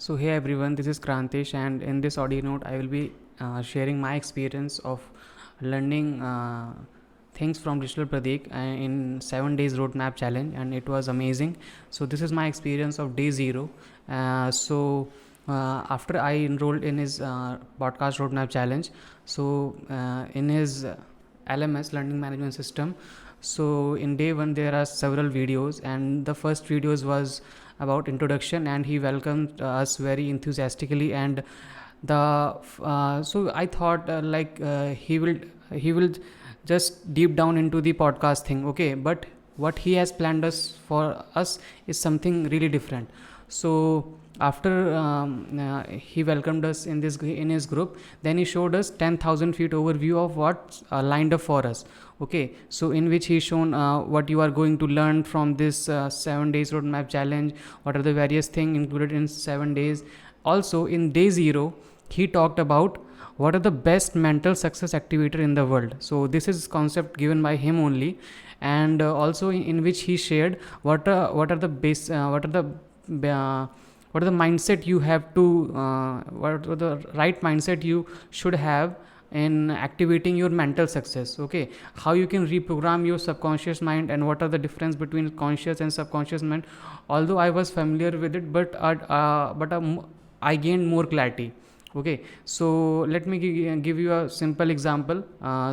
So hey everyone, this is Krantish, and in this audio note, I will be sharing my experience of learning things from Digital Pradeek in 7 days roadmap challenge, and it was amazing. So this is my experience of day zero. After I enrolled in his podcast roadmap challenge, in his LMS learning management system, so in day one there are several videos, and the first videos was about introduction, and he welcomed us very enthusiastically. And so I thought he will just deep down into the podcast thing, okay, but what he has planned us for us is something really different. So after he welcomed us in his group, then he showed us 10,000 feet overview of what lined up for us, okay, so in which he shown what you are going to learn from this 7 days roadmap challenge, what are the various things included in 7 days. Also in day zero, he talked about what are the best mental success activator in the world. So this is concept given by him only. And also in which he shared what are the base what are the mindset you have to what are the right mindset you should have in activating your mental success, okay, how you can reprogram your subconscious mind, and what are the difference between conscious and subconscious mind. Although I was familiar with it, but I gained more clarity, okay. So let me give you a simple example.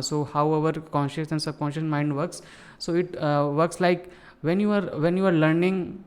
So how our conscious and subconscious mind works. So it works like when you are learning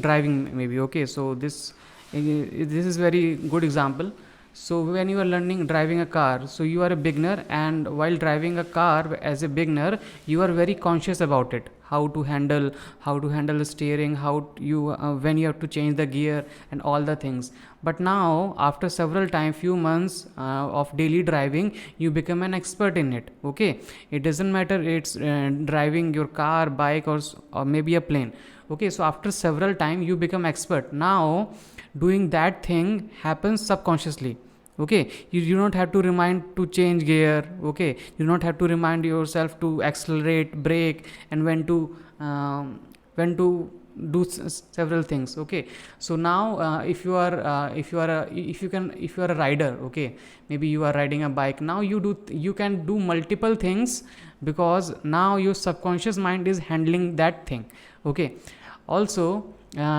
driving, maybe, okay. So this is very good example. So when you are learning driving a car, so you are a beginner, and while driving a car as a beginner, you are very conscious about it, how to handle the steering, how you when you have to change the gear and all the things. But now after several time, few months of daily driving, you become an expert in it, okay. It doesn't matter it's driving your car, bike, or maybe a plane, okay. So after several time, you become expert. Now doing that thing happens subconsciously, okay. You don't have to remind to change gear, okay. You don't have to remind yourself to accelerate, brake, and when to do several things, okay. So now if you are a rider, okay, maybe you are riding a bike. Now you can do multiple things, because now your subconscious mind is handling that thing, okay. Also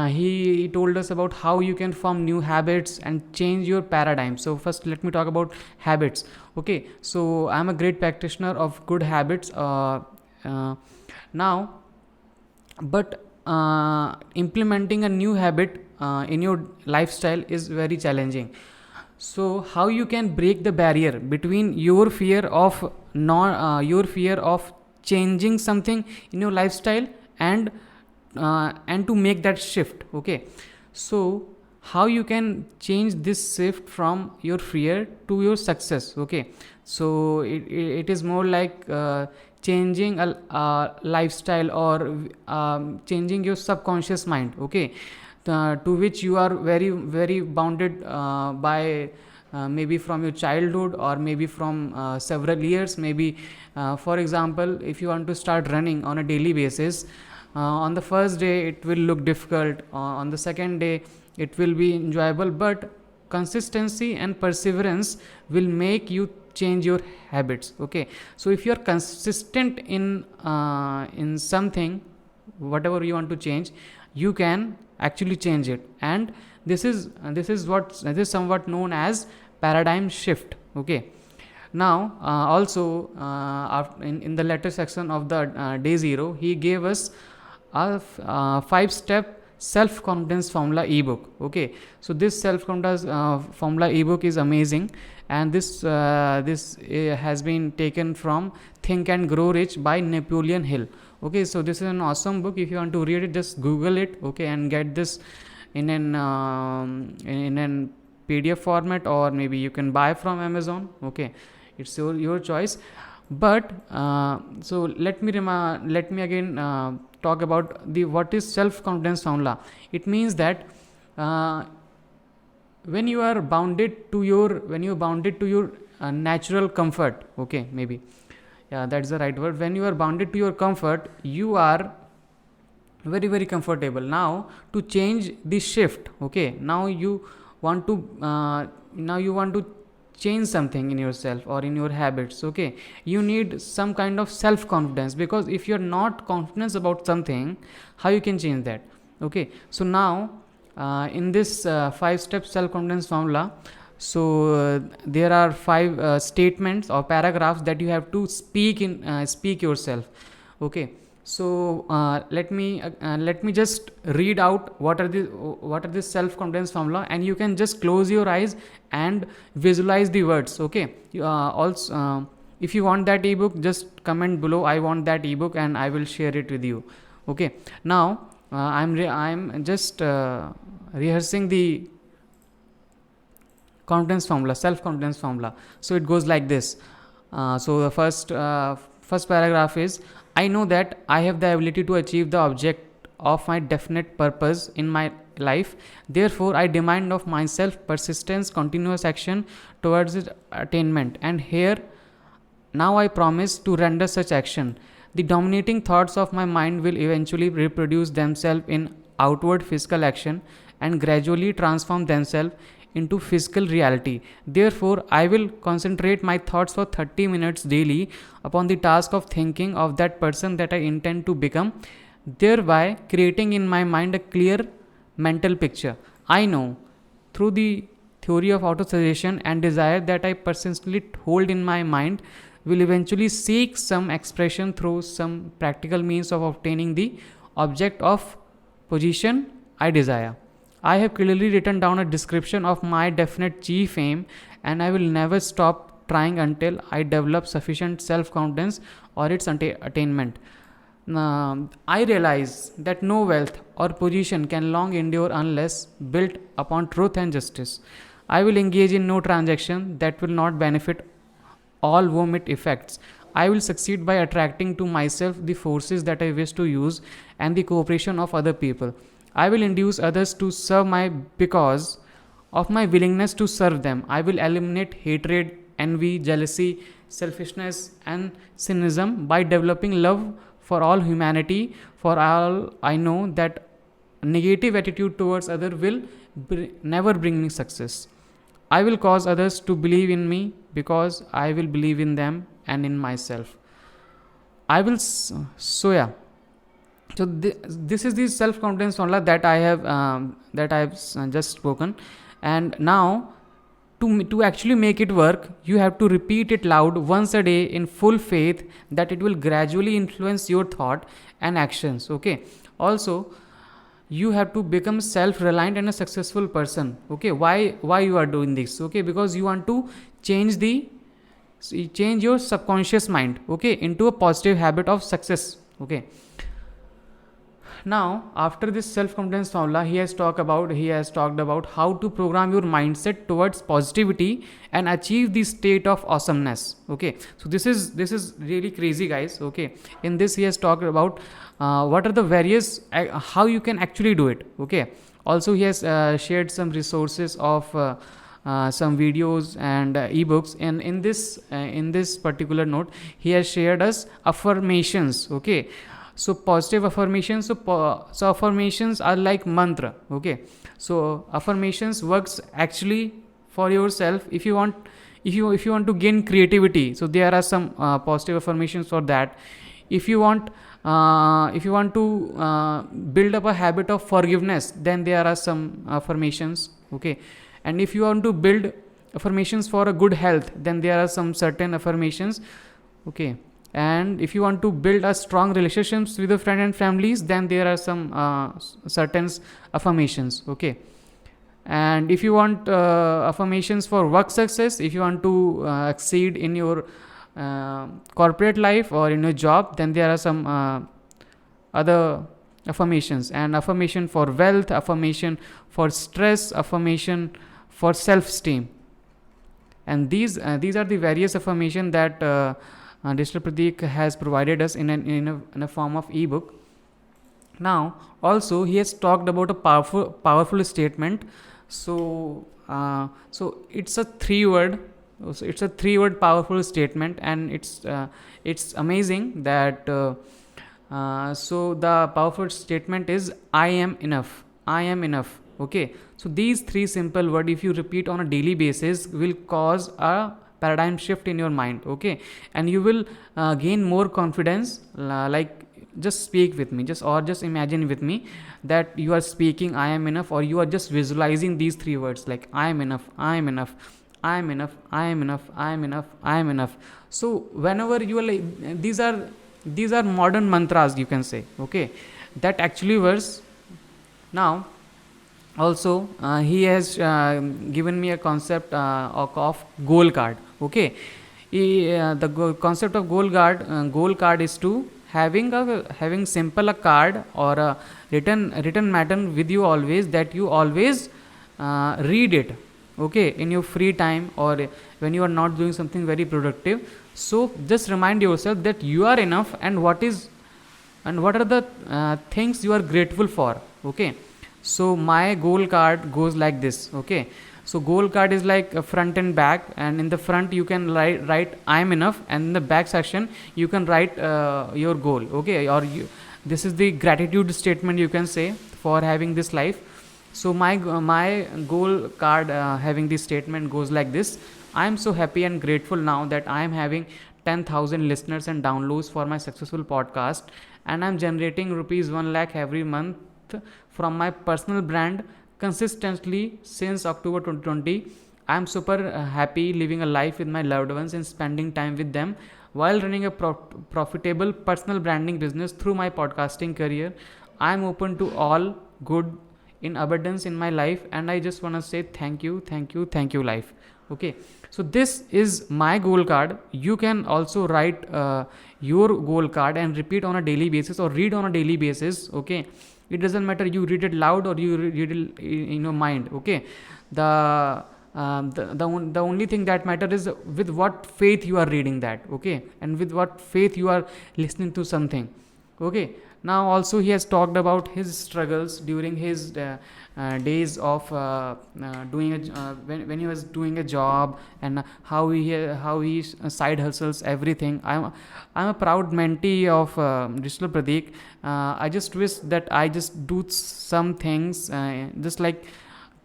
he told us about how you can form new habits and change your paradigm. So first let me talk about habits, okay. So I'm a great practitioner of good habits now, but implementing a new habit in your lifestyle is very challenging. So how you can break the barrier between your fear of changing something in your lifestyle, and to make that shift, okay. So how you can change this shift from your fear to your success, okay. So it is more like changing a lifestyle, or changing your subconscious mind, okay, to which you are very very bounded by maybe from your childhood, or maybe from several years, maybe for example, if you want to start running on a daily basis, on the first day it will look difficult, on the second day it will be enjoyable, but consistency and perseverance will make you change your habits, okay. So if you are consistent in something, whatever you want to change, you can actually change it. And this is somewhat known as paradigm shift, okay. Now also in the latter section of the day zero, he gave us a 5-step self confidence formula ebook, okay. So this self confidence formula ebook is amazing, and this has been taken from Think and Grow Rich by Napoleon Hill, okay. So this is an awesome book. If you want to read it, just google it, okay, and get this in an PDF format, or maybe you can buy from Amazon, okay. It's your choice. But so let me again talk about what is self confidence formula. It means that when you are bounded to your natural comfort, okay, maybe, yeah, that's the right word. When you are bounded to your comfort, you are very comfortable. Now to change the shift, okay, want to now you want to change something in yourself or in your habits, okay, you need some kind of self confidence, because if you're not confident about something, how you can change that? Okay, so now in this 5-step self confidence formula, so there are 5 statements or paragraphs that you have to speak yourself. Okay, so let me just read out what are the self confidence formula, and you can just close your eyes and visualize the words. Okay, also if you want that ebook, just comment below, I want that ebook, and I will share it with you. Okay, now I'm just rehearsing the confidence formula, self confidence formula. So it goes like this. So the first paragraph is, I know that I have the ability to achieve the object of my definite purpose in my life. Therefore, I demand of myself persistence, continuous action towards its attainment. And here, now I promise to render such action. The dominating thoughts of my mind will eventually reproduce themselves in outward physical action and gradually transform themselves into physical reality. Therefore, I will concentrate my thoughts for 30 minutes daily upon the task of thinking of that person that I intend to become, thereby creating in my mind a clear mental picture. I know through the theory of autosuggestion and desire that I persistently hold in my mind will eventually seek some expression through some practical means of obtaining the object of position I desire. I have clearly written down a description of my definite chief aim, and I will never stop trying until I develop sufficient self confidence or its attainment. I realize that no wealth or position can long endure unless built upon truth and justice. I will engage in no transaction that will not benefit all whom it affects. I will succeed by attracting to myself the forces that I wish to use and the cooperation of other people. I will induce others to serve my because of my willingness to serve them. I will eliminate hatred, envy, jealousy, selfishness, and cynicism by developing love for all humanity. For all I know that negative attitude towards other will never bring me success. I will cause others to believe in me because I will believe in them and in myself. I will so yeah. So this is the self confidence formula that I have just spoken, and now to actually make it work, you have to repeat it loud once a day in full faith that it will gradually influence your thought and actions. Okay. Also, you have to become self reliant and a successful person. Okay, why you are doing this? Okay, because you want to change your subconscious mind, okay, into a positive habit of success. Okay, now after this self confidence formula, he has talked about how to program your mindset towards positivity and achieve the state of awesomeness. Okay, so this is really crazy, guys. Okay, in this he has talked about what are the various how you can actually do it. Okay, also he has shared some resources of some videos and ebooks, and in this particular note he has shared us affirmations. Okay, so positive affirmations, so affirmations are like mantra. Okay, so affirmations works actually for yourself. If you want to gain creativity, so there are some positive affirmations for that. If you want to build up a habit of forgiveness, then there are some affirmations. Okay, and if you want to build affirmations for a good health, then there are some certain affirmations. Okay, and if you want to build a strong relationships with your friends and families, then there are some certain affirmations. Okay, and if you want affirmations for work success, if you want to exceed in your corporate life or in your job, then there are some other affirmations, and affirmation for wealth, affirmation for stress, affirmation for self-esteem. And these are the various affirmation that Digital Pratik has provided us in a form of ebook. Now also he has talked about a powerful statement. So it's a three word powerful statement, and it's amazing that So the powerful statement is I am enough. I am enough. Okay. So these three simple words, if you repeat on a daily basis, will cause a paradigm shift in your mind. Okay, and you will gain more confidence. Like, just speak with me, just imagine with me that you are speaking I am enough, or you are just visualizing these three words like I am enough, I am enough, I am enough, I am enough, I am enough, I am enough. So whenever you are like, these are modern mantras, you can say. Okay, that actually works. Now also he has given me a concept of goal card. Okay, the concept of goal card is to having simple a card or a written matter with you always, that you always read it, okay, in your free time, or when you are not doing something very productive. So just remind yourself that you are enough, and what are the things you are grateful for. Okay, so my goal card goes like this. Okay, so goal card is like a front and back, and in the front you can write I am enough, and in the back section you can write your goal. Okay, or this is the gratitude statement, you can say, for having this life. So my goal card having this statement goes like this: I am so happy and grateful now that I am having 10,000 listeners and downloads for my successful podcast, and I'm generating rupees 1 lakh every month from my personal brand consistently since October 2020. I'm super happy living a life with my loved ones and spending time with them while running a profitable personal branding business through my podcasting career. I'm open to all good in abundance in my life, and I just want to say thank you, thank you, thank you, life. Okay, so this is my goal card. You can also write your goal card and repeat on a daily basis, or read on a daily basis. Okay, it doesn't matter, you read it loud or you read it in your mind. Okay, the only thing that matters is with what faith you are reading that. Okay, and with what faith you are listening to something. Okay, now also he has talked about his struggles during his days of when he was doing a job, and how he side hustles everything. I'm a proud mentee of Digital Pratik. I just wish that I just do some things just like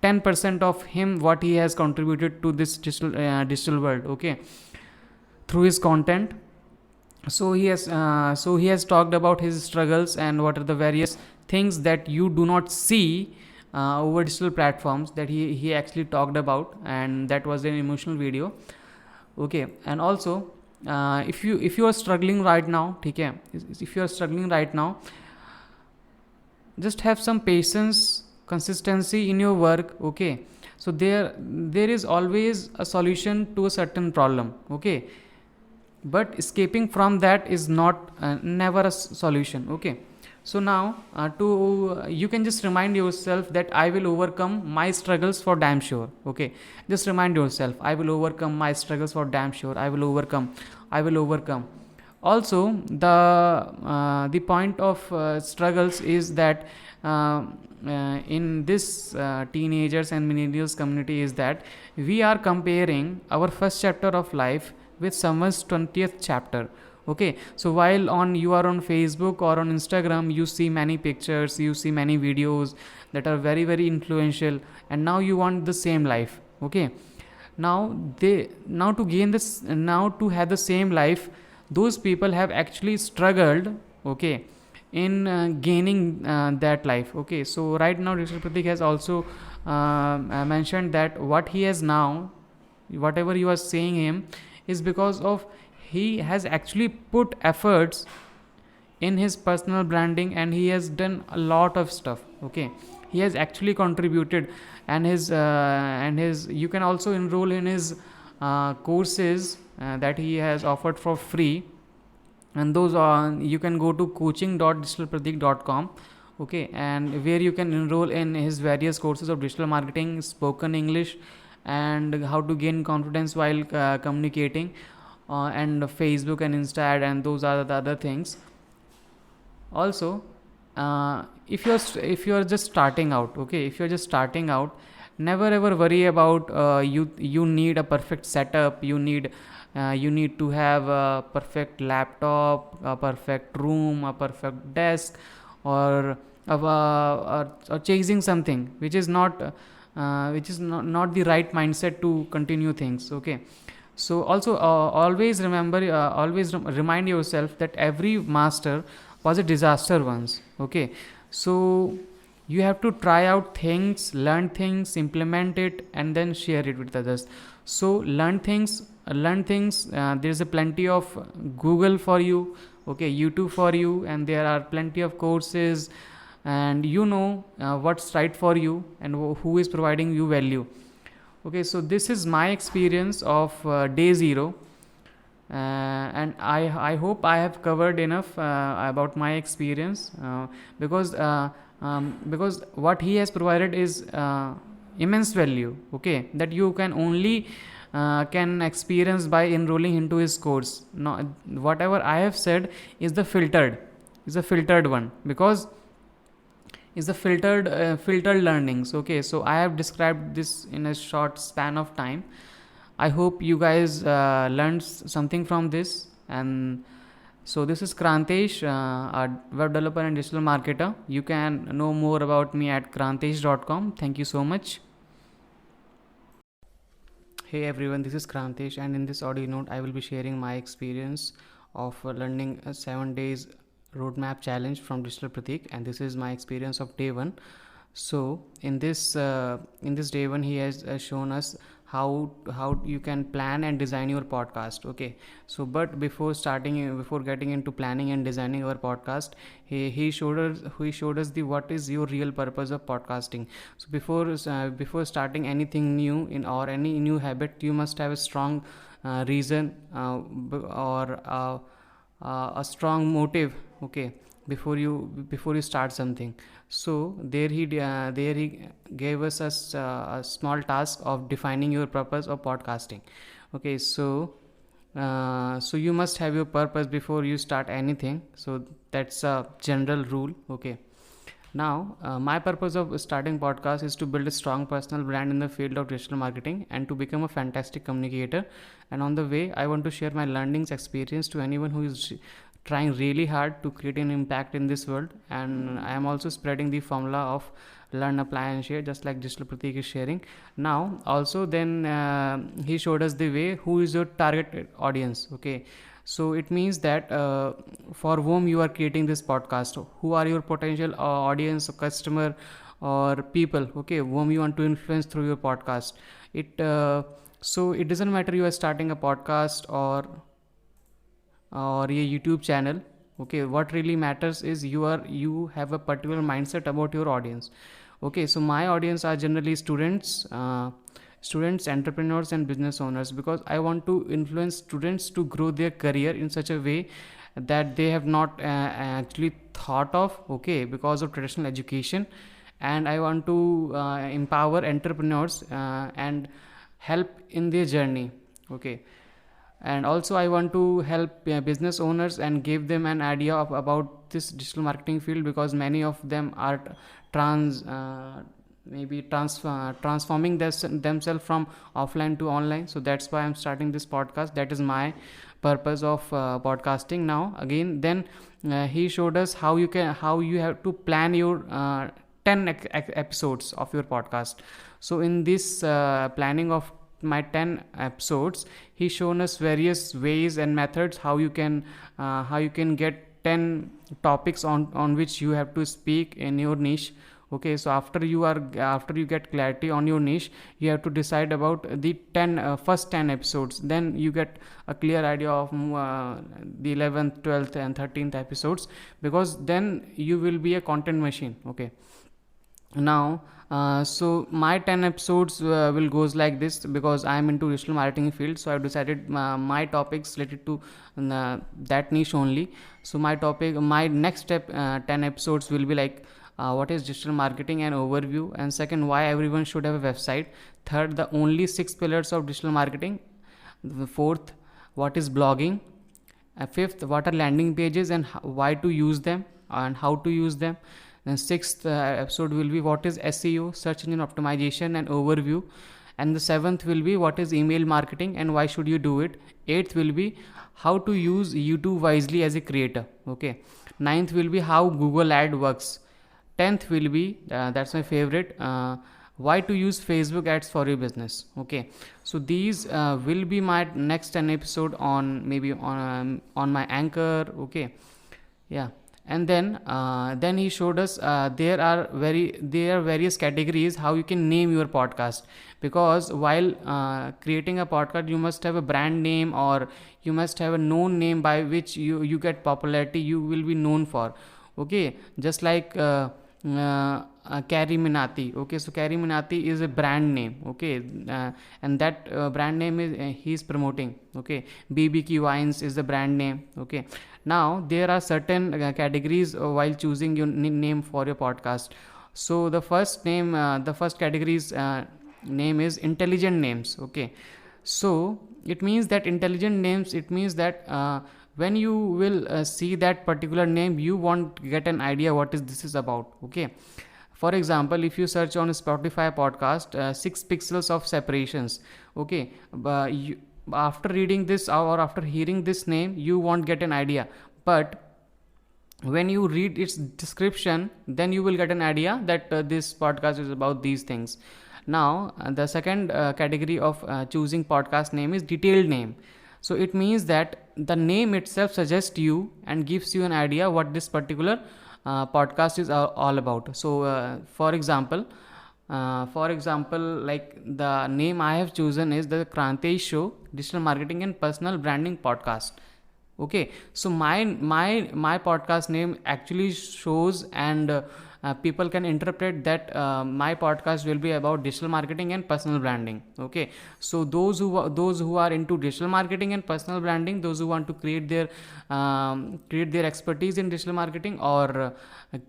10% of him, what he has contributed to this digital world. Okay, through his content. So he has talked about his struggles and what are the various things that you do not see over digital platforms, that he actually talked about, and that was an emotional video. Okay, and also if you are struggling right now, okay, if you are struggling right now, just have some patience, consistency in your work. Okay, so there is always a solution to a certain problem. Okay, but escaping from that is not never a solution. Okay, so now to you can just remind yourself that I will overcome my struggles for damn sure. Okay, just remind yourself, I will overcome my struggles for damn sure. I will overcome. Also, the point of struggles is that in this teenagers and millennials community is that we are comparing our first chapter of life with someone's 20th chapter. Okay, so while you are on Facebook or on Instagram, you see many pictures, you see many videos that are very very influential, and now you want the same life. Okay, now to have the same life, those people have actually struggled. Okay, in gaining that life. Okay, so right now Rishad Pratik has also mentioned that what he has now, whatever you are saying him, is because of he has actually put efforts in his personal branding, and he has done a lot of stuff. Okay, he has actually contributed, and his you can also enroll in his courses that he has offered for free, and those are, you can go to coaching.digitalpratik.com. Okay, and where you can enroll in his various courses of digital marketing, spoken English, and how to gain confidence while communicating, and Facebook and Insta ad, and those are the other things. Also, if you're just starting out, okay, if you're just starting out, never ever worry about you need a perfect setup, you need to have a perfect laptop, a perfect room, a perfect desk, or or chasing something which is not the right mindset to continue things. Okay, so also always remember, remind yourself that every master was a disaster once. Okay, so you have to try out things, learn things, implement it, and then share it with others. So learn things. There's a plenty of Google for you, okay, YouTube for you, and there are plenty of courses, and what's right for you and who is providing you value. Okay, so this is my experience of day zero, and I hope I have covered enough about my experience, because what he has provided is immense value, okay, that you can only can experience by enrolling into his course. No, whatever I have said is a filtered one, because is the filtered learnings. Okay, so I have described this in a short span of time. I hope you guys learned something from this. And so this is Krantesh, a web developer and digital marketer. You can know more about me at krantesh.com. Thank you so much. Hey everyone, this is Krantesh, and in this audio note I will be sharing my experience of learning a 7 days roadmap challenge from Digital Pratik, and this is my experience of day 1. So in this day 1 he has shown us how you can plan and design your podcast. Okay, so but before getting into planning and designing our podcast, he showed us the what is your real purpose of podcasting. So before starting anything new in or any new habit, you must have a strong reason, or a strong motive, okay, before you start something. So there he gave us a small task of defining your purpose of podcasting. Okay, so you must have your purpose before you start anything. So that's a general rule. Okay, now my purpose of starting podcast is to build a strong personal brand in the field of digital marketing and to become a fantastic communicator. And on the way, I want to share my learnings experience to anyone who is trying really hard to create an impact in this world. And I am also spreading the formula of learn, apply, and share, just like Digital Pratik is sharing. Now also then he showed us the way who is your target audience. Okay, so it means that for whom you are creating this podcast, who are your potential audience, customer, or people, okay, whom you want to influence through your podcast. So it doesn't matter you are starting a podcast or a YouTube channel. Okay, what really matters is you have a particular mindset about your audience. Okay, so my audience are generally students, entrepreneurs, and business owners, because I want to influence students to grow their career in such a way that they have not actually thought of, okay, because of traditional education. And I want to empower entrepreneurs and help in their journey. Okay, and also I want to help business owners and give them an idea about this digital marketing field, because many of them are transforming themselves from offline to online. So that's why I'm starting this podcast. That is my purpose of podcasting. Now again, then he showed us how you have to plan your 10 episodes of your podcast. So in this planning of my 10 episodes, he shown us various ways and methods how you can get 10 topics on which you have to speak in your niche. Okay, so after you get clarity on your niche, you have to decide about the first 10 episodes. Then you get a clear idea of the 11th, 12th, and 13th episodes, because then you will be a content machine. Okay, now so my 10 episodes will goes like this, because I am into digital marketing field. So I've decided my topics related to that niche only. So my next step 10 episodes will be like what is digital marketing and overview, and second, why everyone should have a website, third, the only 6 pillars of digital marketing, the fourth, what is blogging, fifth, what are landing pages and why to use them and how to use them, Then sixth episode will be what is SEO, search engine optimization and overview. And the seventh will be what is email marketing and why should you do it. Eighth will be how to use YouTube wisely as a creator. Okay. Ninth will be how Google ad works. 10th will be that's my favorite, why to use Facebook ads for your business. Okay, so these will be my next 10 episode on maybe on my Anchor. Okay, yeah. And then he showed us there are various categories how you can name your podcast, because while creating a podcast you must have a brand name, or you must have a known name by which you get popularity, you will be known for. Okay, just like Carrie Minati. Okay, so Carrie Minati is a brand name. Okay, and that brand name is he's promoting. Okay, BBQ Wines is the brand name. Okay, now there are certain categories while choosing your name for your podcast. So the first category's name is intelligent names. Okay, so it means that intelligent names, it means that when you will see that particular name, you won't get an idea what is this is about. Okay, for example, if you search on Spotify podcast 6 pixels of separations. Okay, after reading this or after hearing this name, you won't get an idea, but when you read its description, then you will get an idea that this podcast is about these things. Now the second category of choosing podcast name is detailed name. So it means that the name itself suggests you and gives you an idea what this particular podcast is all about. So for example, like the name I have chosen is the Krantesh Show Digital Marketing and Personal Branding Podcast. Okay, so my podcast name actually shows, and people can interpret that my podcast will be about digital marketing and personal branding. Okay, so those who are into digital marketing and personal branding, those who want to create their expertise in digital marketing, or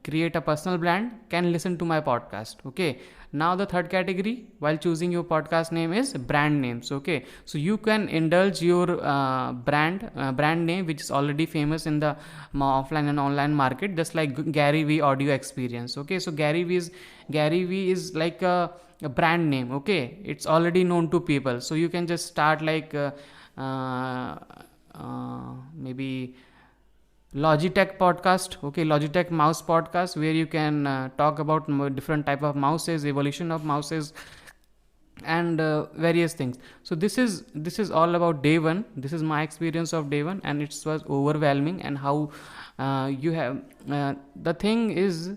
create a personal brand, can listen to my podcast. Okay, now the third category while choosing your podcast name is brand names. Okay, so you can indulge your brand name which is already famous in the offline and online market, just like Gary V audio experience. Okay, so Gary V is like a brand name. Okay, it's already known to people, so you can just start like maybe Logitech podcast. Okay, Logitech mouse podcast, where you can talk about different type of mouses, evolution of mouses, and various things. So this is all about day one. This is my experience of day one, and it was overwhelming. And how you have the thing is,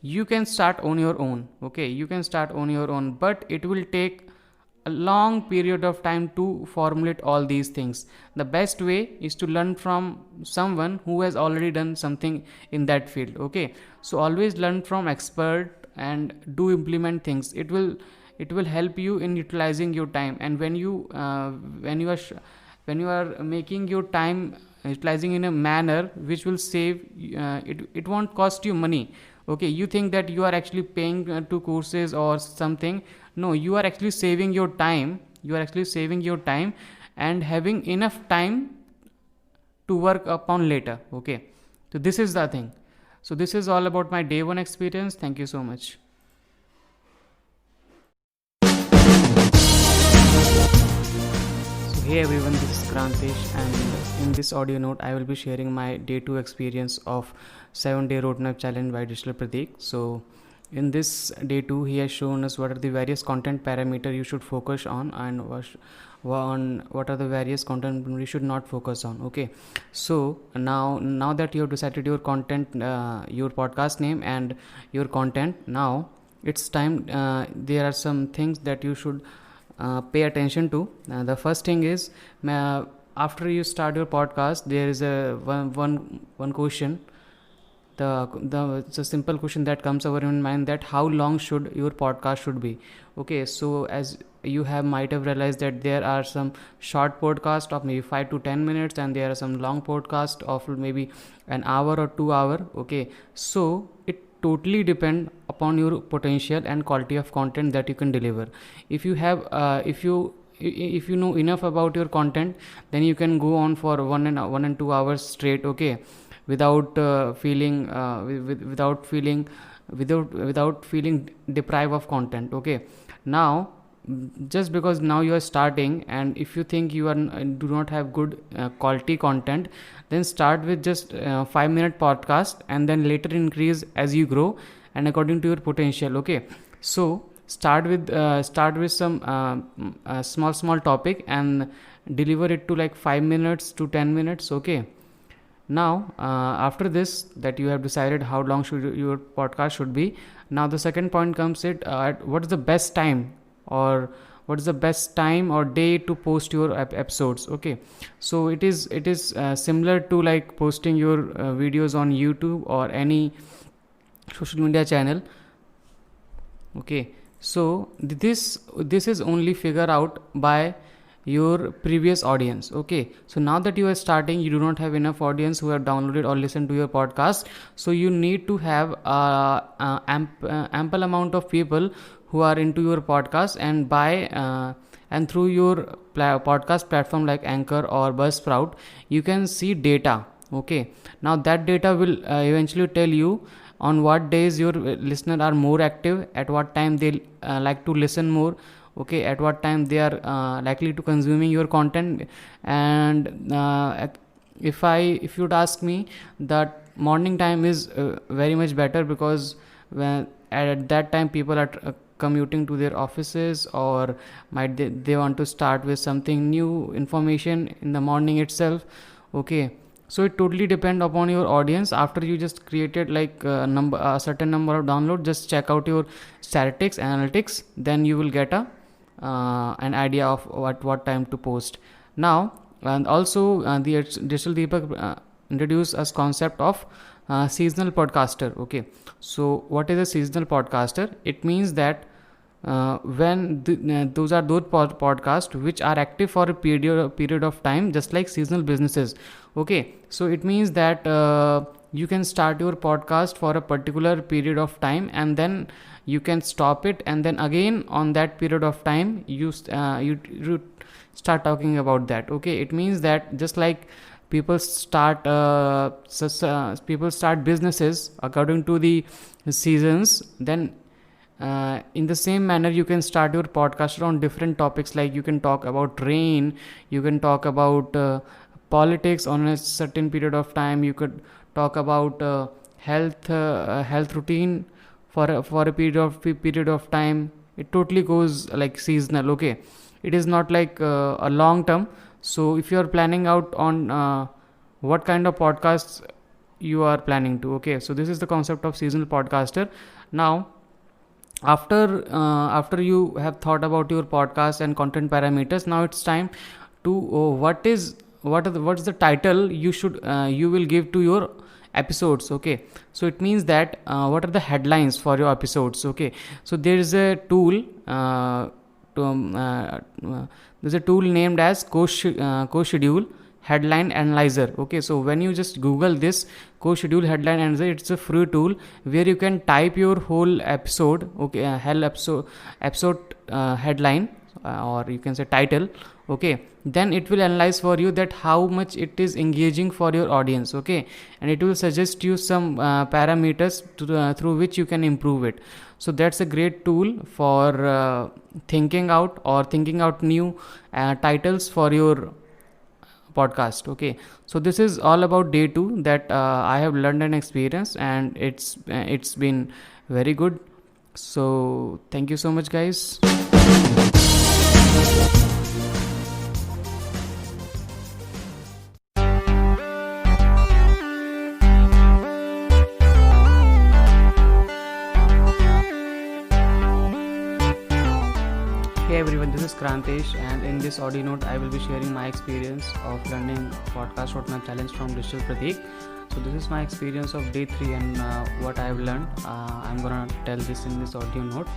you can start on your own. Okay, you can start on your own, but it will take a long period of time to formulate all these things. The best way is to learn from someone who has already done something in that field. Okay, so always learn from expert and do implement things. It will help you in utilizing your time. And when you are making your time utilizing in a manner which will save, it won't cost you money. Okay, you think that you are actually paying to courses or something. No, you are actually saving your time. And having enough time to work upon later. Okay, so this is the thing. So this is all about my day one experience. Thank you so much. Hey everyone, this is Krantesh, and in this audio note I will be sharing my day 2 experience of 7-day roadmap challenge by Digital Pratik. So in this day 2 he has shown us what are the various content parameter you should focus on, and what are the various content you should not focus on. Okay, so now that you have decided your content, your podcast name and your content, now it's time, there are some things that you should pay attention to. The first thing is, after you start your podcast, there is a one question. It's a simple question that comes over in mind, that how long should your podcast should be. Okay, so as you might have realized that there are some short podcast of maybe 5 to 10 minutes, and there are some long podcast of maybe an hour or 2 hour. Okay, so it totally depend upon your potential and quality of content that you can deliver. If you know enough about your content, then you can go on for 1 and 2 hours straight. Okay, without without feeling deprived of content. Okay, now just because now you are starting, and if you think you are do not have good quality content, then start with just 5-minute podcast, and then later increase as you grow and according to your potential. Okay, so start with some small topic and deliver it to like 5 minutes to 10 minutes. Okay, now after this, that you have decided how long should your podcast should be. Now the second point comes at what is the best time, or what is the best time or day to post your episodes. Okay, so it is similar to like posting your videos on YouTube or any social media channel. Okay, so this is only figured out by your previous audience. Okay, so now that you are starting, you do not have enough audience who have downloaded or listened to your podcast, so you need to have ample amount of people who are into your podcast, and and through your podcast platform like Anchor or Buzzsprout, you can see data. Okay, now that data will eventually tell you on what days your listener are more active, at what time they like to listen more. Okay, at what time they are likely to consuming your content. And if you'd ask me, that morning time is very much better, because when at that time people are commuting to their offices, or might they want to start with something new information in the morning itself. Okay, so it totally depend upon your audience. After you just created like a certain number of download, just check out your statistics analytics, then you will get an idea of what time to post. Now, and also the Digital Deepak introduced us concept of seasonal podcaster. Okay, so what is a seasonal podcaster? It means that when those are those podcasts which are active for a period of time, just like seasonal businesses. Okay, so it means that you can start your podcast for a particular period of time, and then you can stop it, and then again on that period of time you start talking about that. Okay, it means that just like people start businesses according to the seasons, then in the same manner you can start your podcast on different topics. Like you can talk about rain, you can talk about politics on a certain period of time, you could talk about health routine for a period of time. It totally goes like seasonal. Okay, it is not like a long term. So if you are planning out on what kind of podcasts you are planning to. Okay, so this is the concept of seasonal podcaster. Now after you have thought about your podcast and content parameters, now it's time to what's the title you will give to your episodes. Okay, so it means that what are the headlines for your episodes. Okay, so there is a tool there's a tool named as Co-Schedule Headline Analyzer. Okay, so when you just Google this Co-Schedule Headline Analyzer, it's a free tool where you can type your whole episode. Okay, episode headline, or you can say title. Okay, then it will analyze for you that how much it is engaging for your audience. Okay, and it will suggest you some parameters through which you can improve it. So that's a great tool for thinking out new titles for your podcast. Okay, so this is all about day 2 that I have learned and experienced, and it's been very good. So thank you so much, guys. Hey everyone, this is Krantesh, and in this audio note I will be sharing my experience of learning podcast roadmap challenge from Digital Pratik. So this is my experience of day 3 and what I have learned. I'm gonna tell this in this audio note.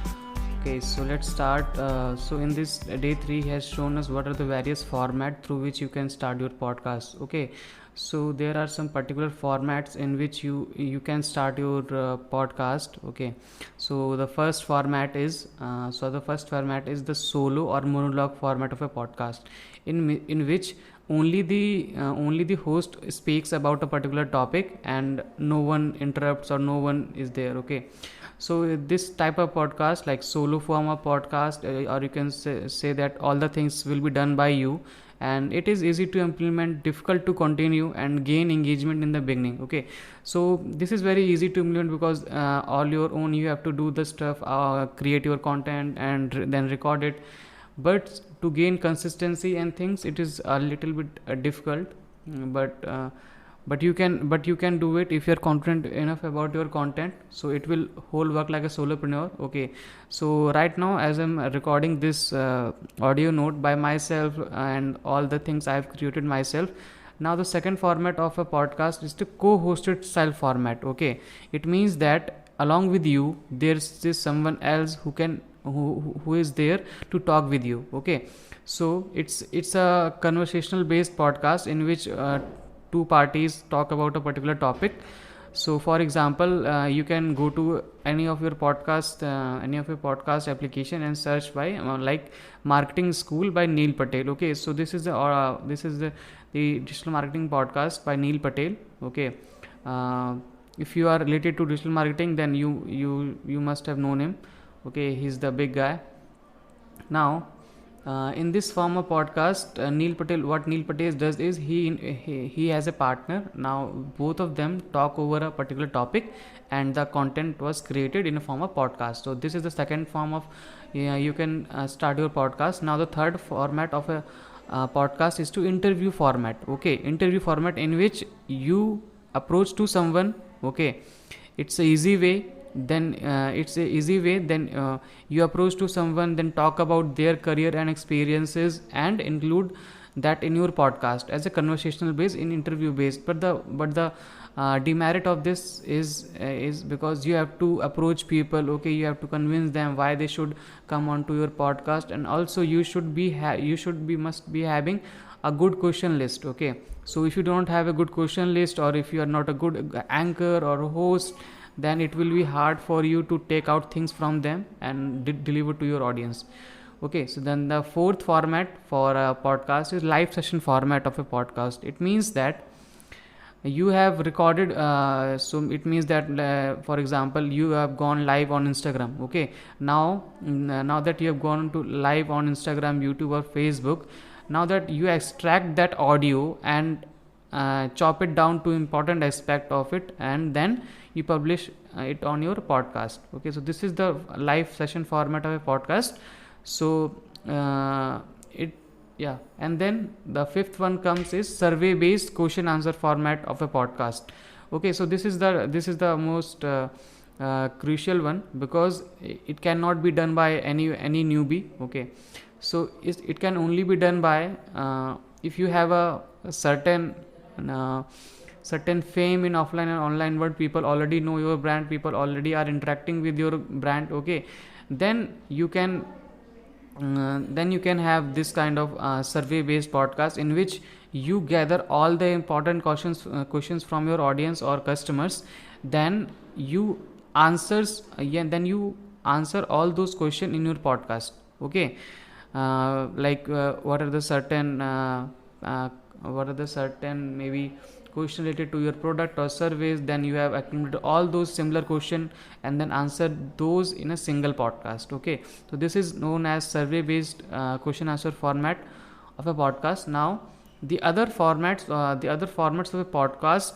Okay, so let's start. So in this day 3 has shown us what are the various formats through which you can start your podcast. Okay, so there are some particular formats in which you can start your podcast. Okay, so the first format is the solo or monologue format of a podcast, in which only the host speaks about a particular topic and no one interrupts or no one is there. Okay, so this type of podcast, like solo form of podcast, or you can say that all the things will be done by you, and it is easy to implement, difficult to continue and gain engagement in the beginning. Okay, so this is very easy to implement because all your own, you have to do the stuff, create your content and then record it. But to gain consistency and things, it is a little bit difficult. But you can do it if you're confident enough about your content, so it will whole work like a solopreneur. Okay, so right now as I'm recording this audio note by myself and all the things I've created myself, now the second format of a podcast is the co-hosted style format. Okay, it means that along with you there's this someone else who is there to talk with you. Okay, so it's a conversational based podcast in which two parties talk about a particular topic. So for example, you can go to any of your podcast application and search by like Marketing School by Neil Patel. Okay, so this is the digital marketing podcast by Neil Patel. Okay, if you are related to digital marketing, then you must have known him. Okay, he's the big guy. Now in this form of podcast, what Neil Patel does is he has a partner. Now both of them talk over a particular topic and the content was created in a form of podcast. So this is the second form of you can start your podcast. Now the third format of a podcast is to interview format. Okay, interview format in which you approach to someone. Okay, it's a easy way. Then you approach to someone, then talk about their career and experiences and include that in your podcast as a conversational base, in interview based. But the demerit of this is because you have to approach people. Okay, you have to convince them why they should come onto your podcast, and also you must be having a good question list. Okay, so if you don't have a good question list, or if you are not a good anchor or host, then it will be hard for you to take out things from them and deliver to your audience. Okay, so then the fourth format for a podcast is live session format of a podcast. It means that you have recorded, so it means that for example, you have gone live on Instagram. Okay, now that you have gone to live on Instagram, YouTube or Facebook, now that you extract that audio and chop it down to important aspect of it, and then you publish it on your podcast. Okay, so this is the live session format of a podcast. So and then the fifth one comes is survey based question answer format of a podcast. Okay, so this is the most crucial one, because it cannot be done by any newbie. Okay, so it can only be done by if you have a certain fame in offline and online world. People already know your brand, people already are interacting with your brand. Okay, then you can have this kind of survey based podcast in which you gather all the important questions from your audience or customers, then you answer all those questions in your podcast. Okay, what are the certain maybe question related to your product or service, then you have accumulated all those similar question and then answer those in a single podcast. Okay, so this is known as survey based question answer format of a podcast. Now the other formats of a podcast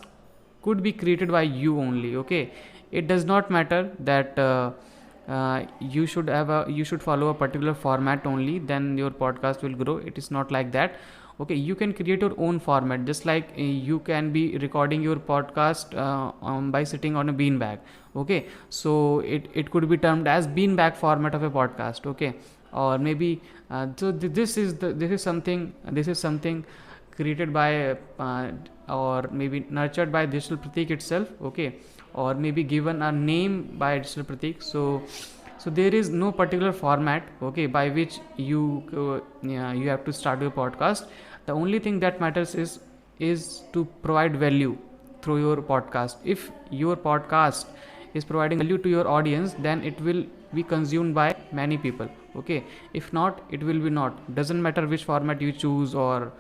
could be created by you only. Okay, it does not matter that you should follow a particular format only, then your podcast will grow. It is not like that. Okay, you can create your own format, just like you can be recording your podcast by sitting on a beanbag. Okay, so it could be termed as beanbag format of a podcast. Okay, or maybe this is something created by or maybe nurtured by Digital Pratik itself. Okay, or maybe given a name by Digital Pratik. So there is no particular format, okay, by which you have to start your podcast. The only thing that matters is to provide value through your podcast. If your podcast is providing value to your audience, then it will be consumed by many people. Okay, if not, it will be not. Doesn't matter which format you choose, or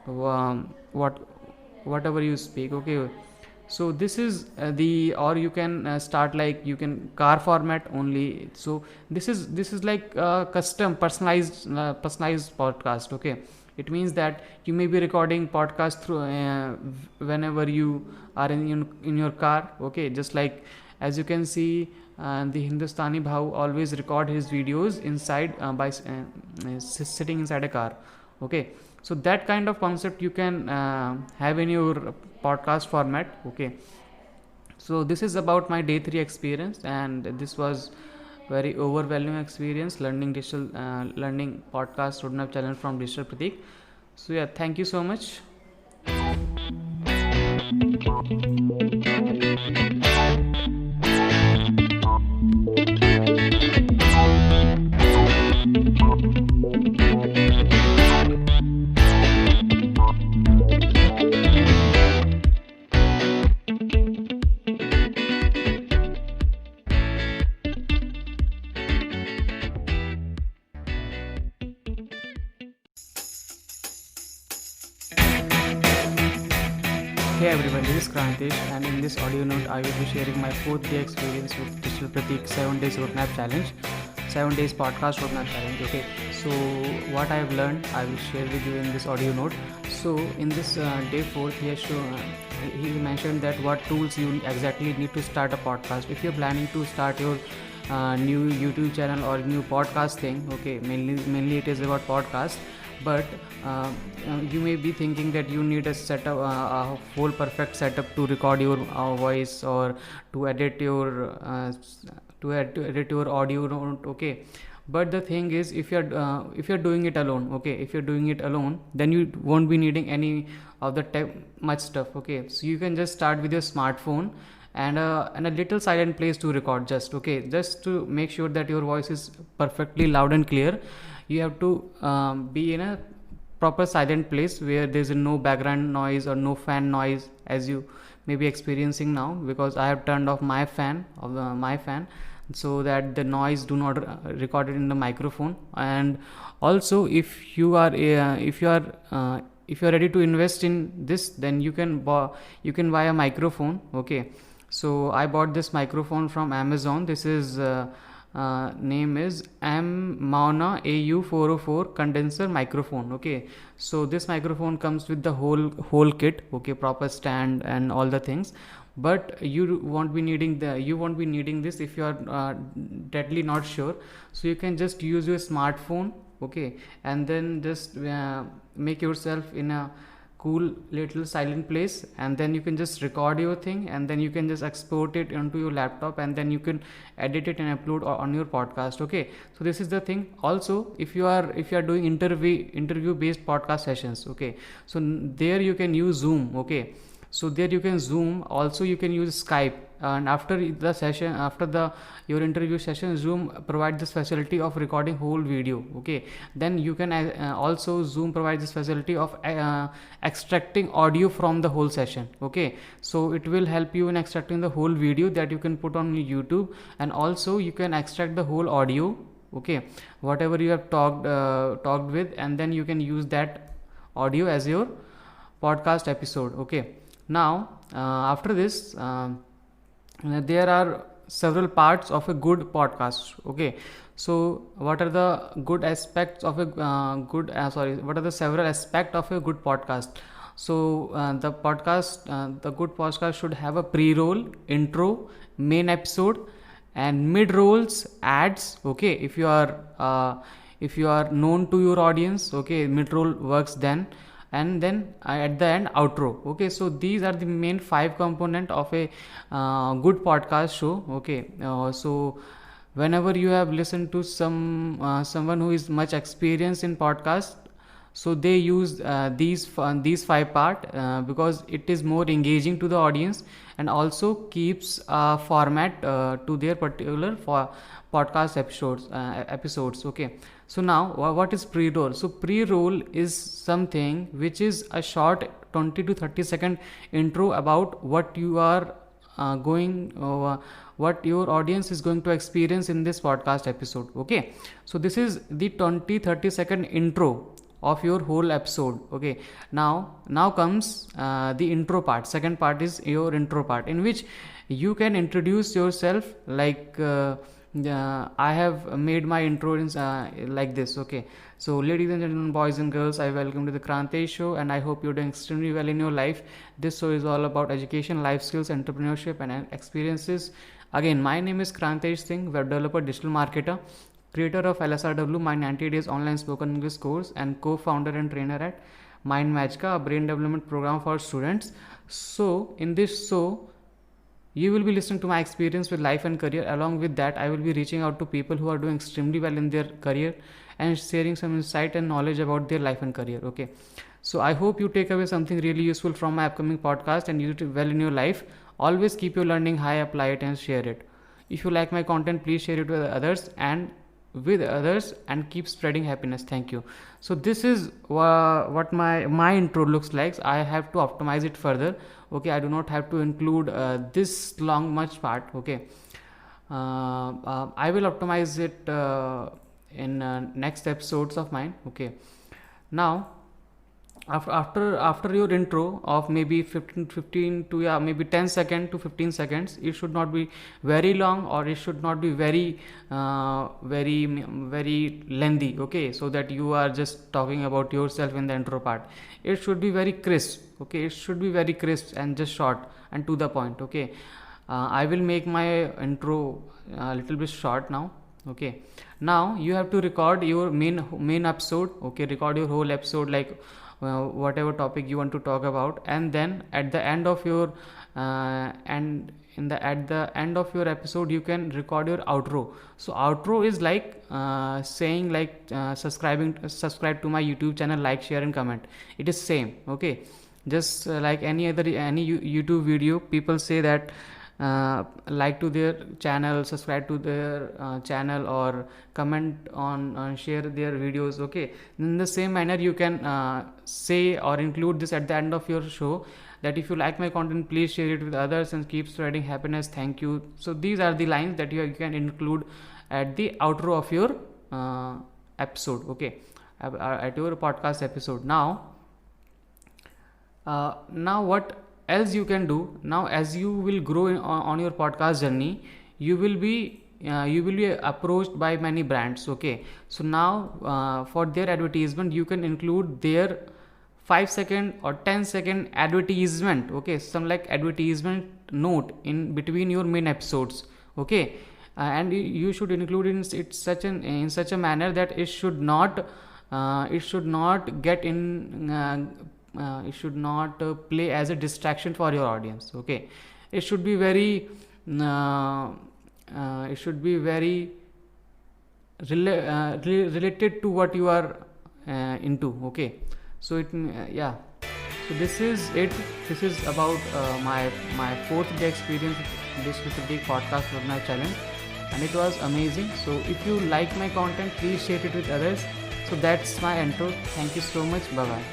what whatever you speak. Okay, so this is the, or you can start like, you can car format only. So this is like custom personalized podcast. Okay, it means that you may be recording podcast through whenever you are in your car. Okay, just like as you can see, the Hindustani Bhau always record his videos inside by sitting inside a car. Okay, so that kind of concept you can have in your podcast format. Okay, so this is about my day 3 experience, and this was very overwhelming experience learning podcast roadmap challenge from Digital Pratik. So yeah, thank you so much. Hey everyone, this is Krantish, and in this audio note, I will be sharing my 4th day experience with Digital Pratik 7 days roadmap challenge, 7 days podcast roadmap challenge. Okay, so what I have learned, I will share with you in this audio note. So in this day 4th, he mentioned that what tools you exactly need to start a podcast. If you're planning to start your new YouTube channel or new podcast thing, okay, mainly it is about podcast, but you may be thinking that you need a setup, a whole perfect setup to record your voice, or to edit your edit your audio note. Okay, but the thing is, if you're doing it alone, okay, if you're doing it alone, then you won't be needing any of the much stuff. Okay, so you can just start with your smartphone and a little silent place to record, just to make sure that your voice is perfectly loud and clear. You have to be in a proper silent place where there's no background noise or no fan noise, as you may be experiencing now, because I have turned off my fan so that the noise do not record it in the microphone. And also, if you are ready to invest in this, then you can buy a microphone. Okay, so I bought this microphone from Amazon. This is name is Mauna AU404 condenser microphone. Okay, so this microphone comes with the whole kit. Okay, proper stand and all the things, but you won't be needing this if you are deadly not sure. So you can just use your smartphone. Okay, and then just make yourself in a cool little silent place, and then you can just record your thing, and then you can just export it onto your laptop, and then you can edit it and upload on your podcast. Okay, so this is the thing. Also, if you are doing interview based podcast sessions, okay, so there you can use Zoom. Okay, so there you can Zoom. Also you can use Skype, and after your interview session, Zoom provides this facility of recording whole video. Okay, then you can also Zoom provides this facility of extracting audio from the whole session. Okay, so it will help you in extracting the whole video that you can put on YouTube, and also you can extract the whole audio. Okay, whatever you have talked with, and then you can use that audio as your podcast episode. Okay, now after this, there are several parts of a good podcast. Okay, so what are the good aspects of a what are the several aspects of a good podcast? So the good podcast should have a pre-roll, intro, main episode, and mid-rolls, ads. Okay, if you are known to your audience, okay, mid-roll works then, and then at the end, outro. Okay, so these are the main 5 component of a good podcast show. Okay, so whenever you have listened to someone who is much experienced in podcast, so they use these 5 part because it is more engaging to the audience, and also keeps format to their particular podcast episodes. Okay, so now what is pre-roll? So pre-roll is something which is a short 20 to 30 second intro about what you are what your audience is going to experience in this podcast episode. Okay, so this is the 20-30 second intro of your whole episode. Okay, now comes the intro part. Second part is your intro part, in which you can introduce yourself like I have made my intro in, like this. Okay, so ladies and gentlemen, boys and girls, I welcome to the Krantesh show, and I hope you're doing extremely well in your life. This show is all about education, life skills, entrepreneurship, and experiences. Again, my name is Krantesh Singh, web developer, digital marketer, creator of LSRW, my 90 days online spoken English course, and co-founder and trainer at Mind Magica, a brain development program for students. So in this show, you will be listening to my experience with life and career. Along with that, I will be reaching out to people who are doing extremely well in their career and sharing some insight and knowledge about their life and career. Okay, so I hope you take away something really useful from my upcoming podcast and use it well in your life. Always keep your learning high, apply it, and share it. If you like my content, please share it with others and keep spreading happiness. Thank you. So this is what my intro looks like. I have to optimize it further. Okay, I do not have to include this long much part. Okay, I will optimize it in next episodes of mine. Okay, now after your intro of maybe 15 to maybe 10 second to 15 seconds, it should not be very long, or it should not be very very lengthy. Okay, so that you are just talking about yourself in the intro part. It should be very crisp. Okay, it should be very crisp and just short and to the point. Okay, I will make my intro a little bit short now. Okay, now you have to record your main episode. Okay, record your whole episode, like whatever topic you want to talk about, and then at the end of your at the end of your episode, you can record your outro. So outro is like saying like subscribe to my YouTube channel, like, share, and comment. It is same. Okay, just like any YouTube video, people say that like to their channel, subscribe to their channel, or comment on share their videos. Okay, in the same manner, you can say or include this at the end of your show, that if you like my content, please share it with others and keep spreading happiness. Thank you. So these are the lines that you can include at the outro of your episode. Okay, at your podcast episode. Now what else you can do? Now, as you will grow on your podcast journey, you will be approached by many brands. Okay, so now for their advertisement, you can include their 5-second or 10-second advertisement. Okay, some like advertisement note in between your main episodes. Okay, and you should include in such a manner that it should not get in it should not play as a distraction for your audience. Okay, it should be very related to what you are into. Okay, so so this is it. This is about my 4th day experience with this specific podcast roadmap challenge, and it was amazing. So if you like my content, please share it with others. So that's my intro. Thank you so much. Bye bye.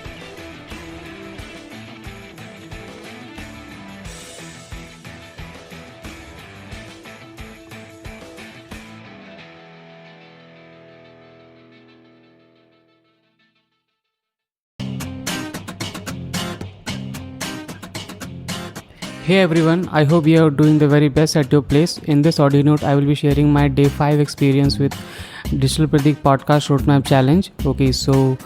Hey everyone, I hope you are doing the very best at your place. In this audio note, I will be sharing my day 5 experience with Digital Pratik Podcast Roadmap Challenge. Okay, so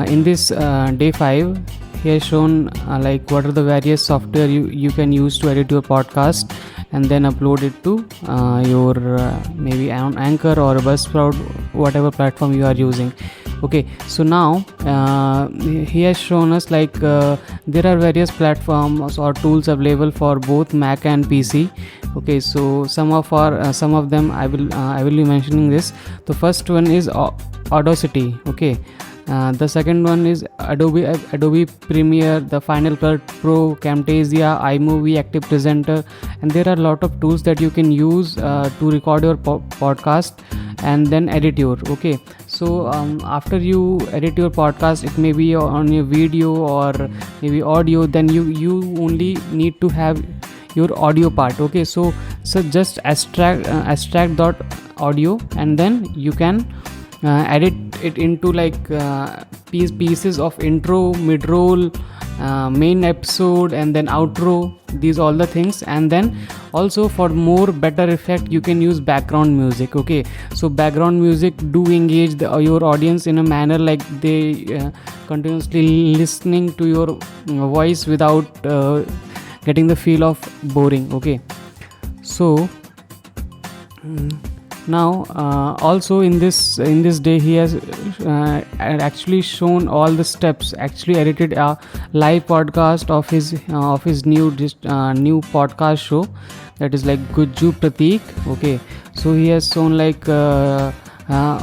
in this day 5, he has shown like what are the various software you can use to edit your podcast and then upload it to your maybe on Anchor or Buzzsprout, whatever platform you are using. Okay, so now he has shown us like there are various platforms or tools available for both Mac and PC. Okay, so some of them I will be mentioning this. The first one is Audacity. Okay, the second one is Adobe Premiere, the Final Cut Pro, Camtasia, iMovie, Active Presenter, and there are a lot of tools that you can use to record your podcast and then edit your. Okay, so after you edit your podcast, it may be on your video or maybe audio, then you only need to have your audio part. Okay, so just extract dot audio, and then you can edit it into like pieces of intro, mid-roll, main episode, and then outro, these all the things. And then also for more better effect you can use background music. Okay, so background music do engage your audience in a manner like they continuously listening to your voice without getting the feel of boring. Okay, so now also in this day he has actually shown all the steps, actually edited a live podcast of his new podcast show, that is like Gujju Pratik. Okay, so he has shown like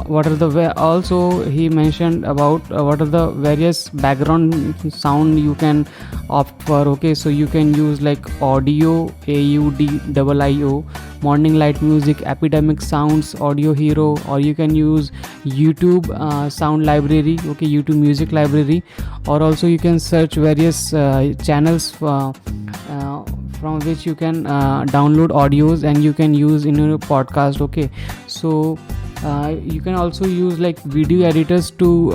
what are the also he mentioned about what are the various background sound you can opt for. Okay, so you can use like audio, AUDIIO, morning light music, epidemic sounds, audio hero, or you can use YouTube sound library. Okay, YouTube music library, or also you can search various channels from which you can download audios and you can use in your podcast. Okay, so you can also use like video editors to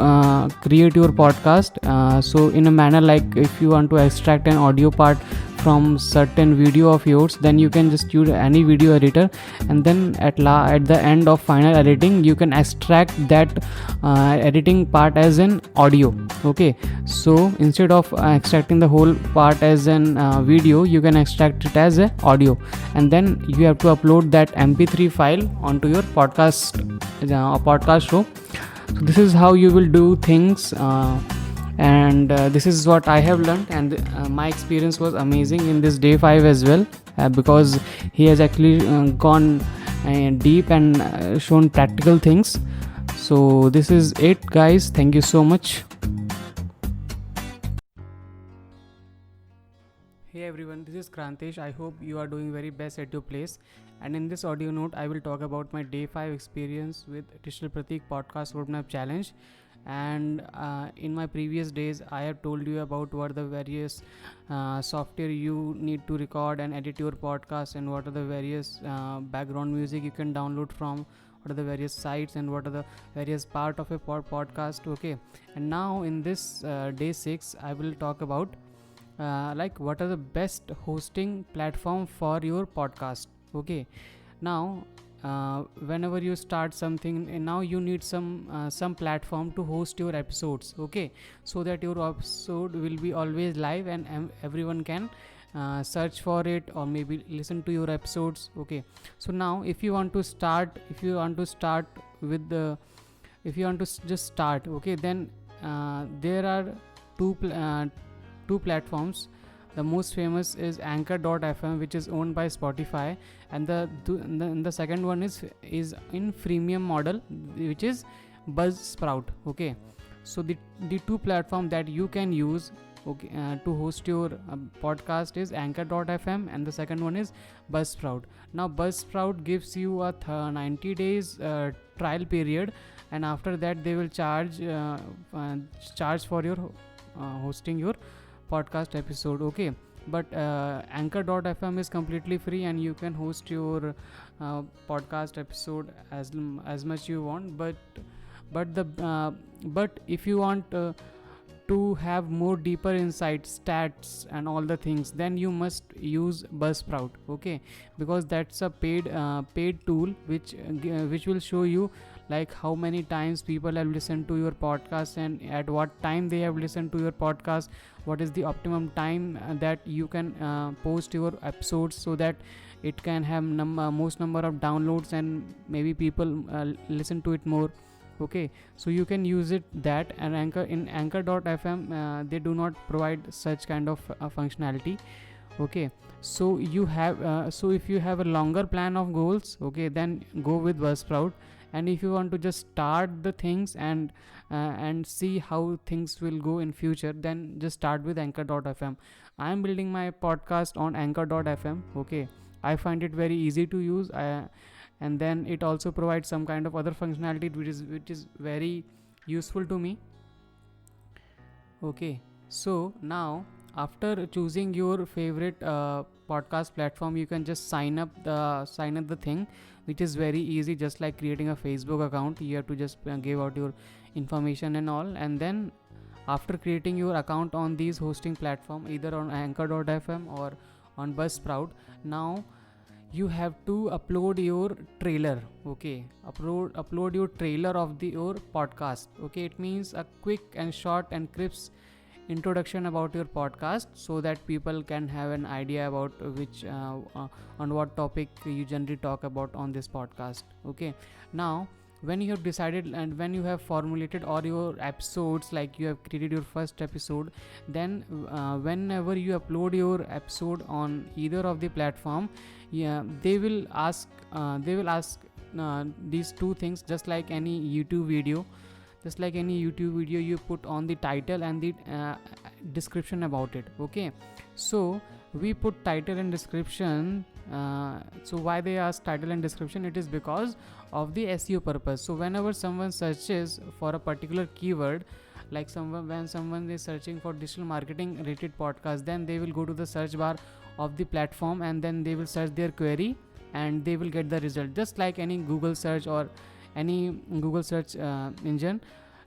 create your podcast. So in a manner like if you want to extract an audio part from certain video of yours, then you can just use any video editor, and then at the end of final editing you can extract that editing part as an audio. Okay, so instead of extracting the whole part as an video, you can extract it as a audio, and then you have to upload that mp3 file onto your podcast show. So this is how you will do things, and this is what I have learned, and my experience was amazing in this day 5 as well, because he has actually gone deep and shown practical things. So this is it, guys. Thank you so much. Hey everyone, this is Krantesh. I hope you are doing very best at your place. And in this audio note, I will talk about my day 5 experience with Digital Pratik Podcast Roadmap Challenge. And in my previous days I have told you about what the various software you need to record and edit your podcast, and what are the various background music you can download from, what are the various sites, and what are the various part of a podcast. Okay, and now in this day 6 I will talk about like what are the best hosting platform for your podcast. Okay, now whenever you start something, and now you need some platform to host your episodes. Okay, so that your episode will be always live and everyone can search for it or maybe listen to your episodes. Okay, so now if you want to start with the if you want to just start, okay, then there are two platforms. The most famous is Anchor.fm, which is owned by Spotify, and the second one is in freemium model, which is Buzzsprout. Okay, so the two platform that you can use, okay, to host your podcast is Anchor.fm, and the second one is Buzzsprout. Now Buzzsprout gives you a 90 days trial period, and after that they will charge for your hosting your podcast episode. Okay, but Anchor.fm is completely free and you can host your podcast episode as much you want, but if you want to have more deeper insights, stats and all the things, then you must use Buzzsprout. Okay, because that's a paid tool which will show you like how many times people have listened to your podcast and at what time they have listened to your podcast, what is the optimum time that you can post your episodes, so that it can have most number of downloads and maybe people listen to it more. Okay, so you can use it that, and Anchor.fm they do not provide such kind of functionality. Okay, so you have so if you have a longer plan of goals, okay, then go with Buzzsprout. And if you want to just start the things and see how things will go in future, then just start with Anchor.fm. I am building my podcast on Anchor.fm. Okay, I find it very easy to use, and then it also provides some kind of other functionality which is very useful to me. Okay, so now after choosing your favorite podcast platform, you can just sign up the thing, which is very easy, just like creating a Facebook account. You have to just give out your information and all. And then after creating your account on these hosting platform, either on anchor.fm or on Buzzsprout, now you have to upload your trailer. Okay, upload your trailer of your podcast. Okay, it means a quick and short and crisp introduction about your podcast, so that people can have an idea about which on what topic you generally talk about on this podcast. Okay, now when you have decided and when you have formulated all your episodes, like you have created your first episode, then whenever you upload your episode on either of the platform, they will ask these two things. Just like any YouTube video, you put on the title and the description about it. Okay, so we put title and description. So why they ask title and description? It is because of the SEO purpose. So whenever someone searches for a particular keyword, like when someone is searching for digital marketing related podcast, then they will go to the search bar of the platform, and then they will search their query and they will get the result, just like any Google search or any Google search engine.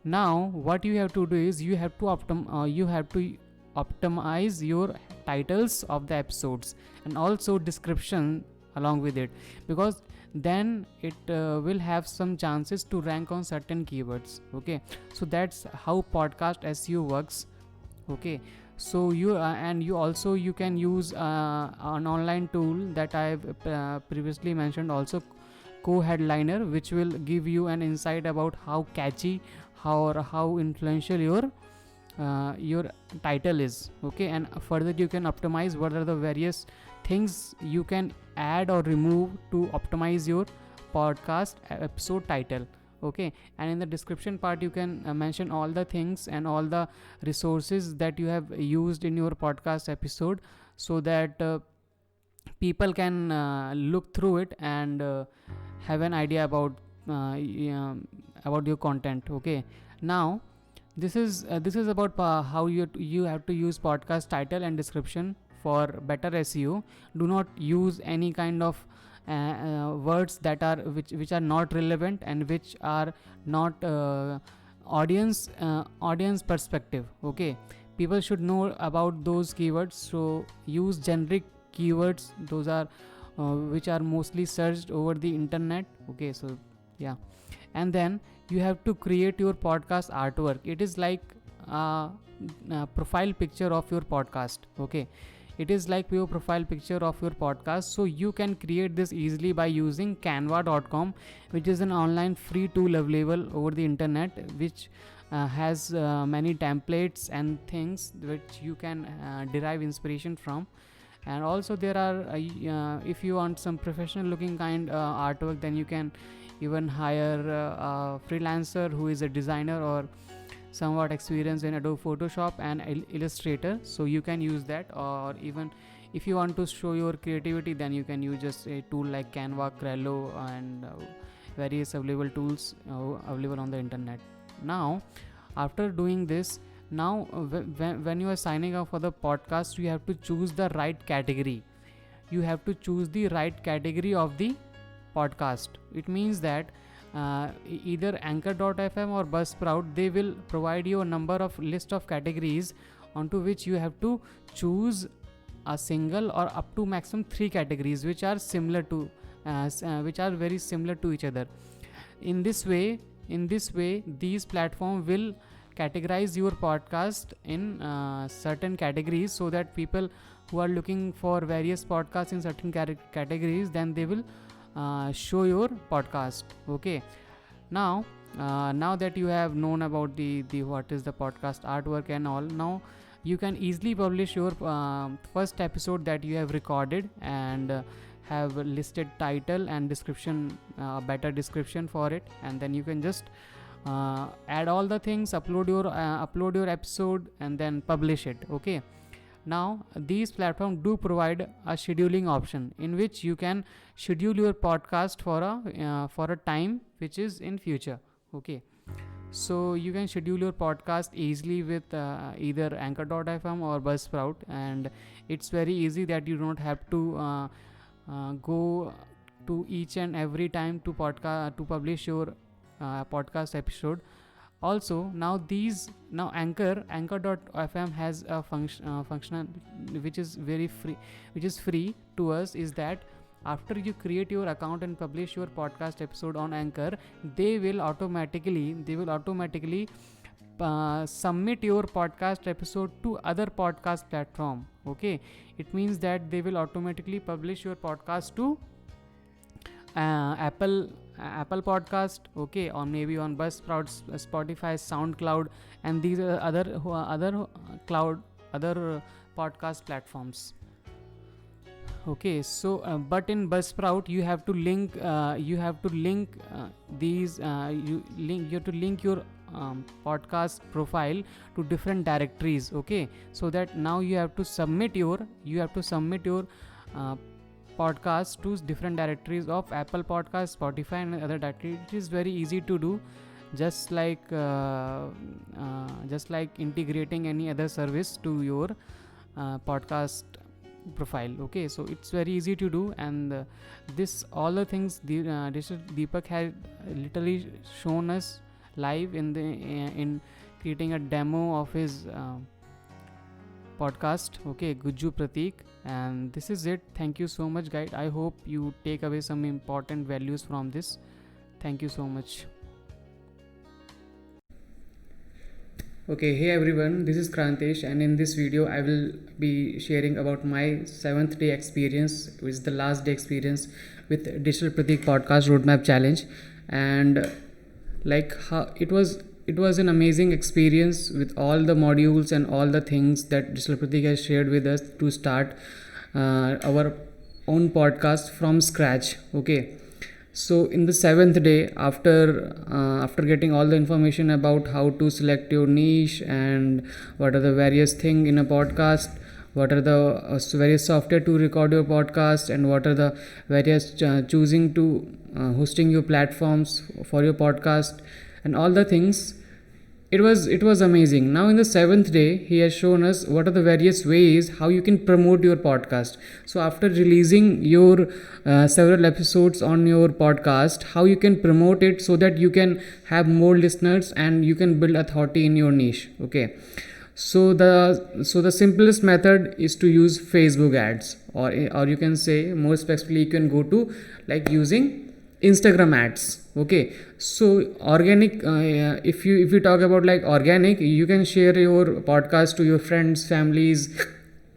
Now what you have to do is you have to optimize your titles of the episodes and also description along with it, because then it will have some chances to rank on certain keywords. Okay, so that's how podcast SEO works. Okay, so you can use an online tool that I've previously mentioned, also Co-Headliner, which will give you an insight about how catchy, how influential your title is. Okay, and further you can optimize what are the various things you can add or remove to optimize your podcast episode title. Okay, and in the description part you can mention all the things and all the resources that you have used in your podcast episode, so that people can look through it and have an idea about your content. Okay, now this is about how you have to use podcast title and description for better SEO. Do not use any kind of words that are which are not relevant and which are not audience perspective. Okay, people should know about those keywords, so use generic keywords. Those are which are mostly searched over the internet. Okay, so yeah, and then you have to create your podcast artwork. It is like a profile picture of your podcast. Okay, it is like your profile picture of your podcast. So you can create this easily by using canva.com, which is an online free tool available over the internet, which has many templates and things which you can derive inspiration from. And also there are if you want some professional looking kind artwork, then you can even hire a freelancer who is a designer or somewhat experienced in Adobe Photoshop and Illustrator, so you can use that. Or even if you want to show your creativity, then you can use just a tool like Canva, Trello, and various available tools available on the internet. Now after doing this, now when you are signing up for the podcast, you have to choose the right category. You have to choose the right category of the podcast. It means that either anchor.fm or Buzzsprout, they will provide you a number of list of categories onto which you have to choose a single or up to maximum 3 categories which are similar to which are very similar to each other. In this way these platform will categorize your podcast in certain categories, so that people who are looking for various podcasts in certain categories, then they will show your podcast. Okay, now that you have known about the what is the podcast artwork and all, now you can easily publish your first episode that you have recorded and have listed title and description, better description for it, and then you can just add all the things, upload your episode and then publish it. Okay, now these platforms do provide a scheduling option in which you can schedule your podcast for a time which is in future. Okay, so you can schedule your podcast easily with either anchor.fm or Buzzsprout, and it's very easy that you don't have to go to each and every time to publish your podcast episode. Also, now anchor.fm has a function which is very free, which is free to us, is that after you create your account and publish your podcast episode on Anchor, they will automatically submit your podcast episode to other podcast platform. Okay, it means that they will automatically publish your podcast to Apple Podcast, okay, or maybe on Buzzsprout, Spotify, SoundCloud, and these other cloud other podcast platforms. Okay, so but in Buzzsprout you have to link these you have to link your podcast profile to different directories. Okay, so that now you have to submit your uh, podcast to different directories of Apple Podcast, Spotify, and other directories. It is very easy to do, just like integrating any other service to your podcast profile. Okay, so it's very easy to do, and this all the things Deepak had literally shown us live in creating a demo of his podcast. Okay, Gujju Pratik, and this is it. Thank you so much, guys. I hope you take away some important values from this. Thank you so much. Okay, hey everyone, this is Krantesh, and in this video I will be sharing about my 7th day experience, which is the last day experience with Digital Pratik Podcast Roadmap Challenge. And like how it was an amazing experience with all the modules and all the things that Digital Pratik has shared with us to start our own podcast from scratch. Okay, so in the 7th day, after getting all the information about how to select your niche and what are the various things in a podcast, what are the various software to record your podcast, and what are the various choosing to hosting your platforms for your podcast, and all the things, it was amazing. Now in the 7th day he has shown us what are the various ways how you can promote your podcast. So after releasing your several episodes on your podcast, how you can promote it so that you can have more listeners and you can build authority in your niche. Okay, so the simplest method is to use Facebook ads, or you can say more specifically you can go to like using Instagram ads. Okay, so organic, if you talk about like organic, you can share your podcast to your friends, families,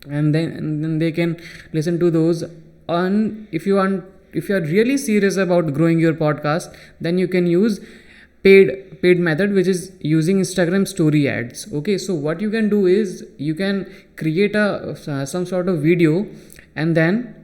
and then they can listen to those. On if you are really serious about growing your podcast, then you can use paid method, which is using Instagram story ads. Okay, so what you can do is you can create some sort of video, and then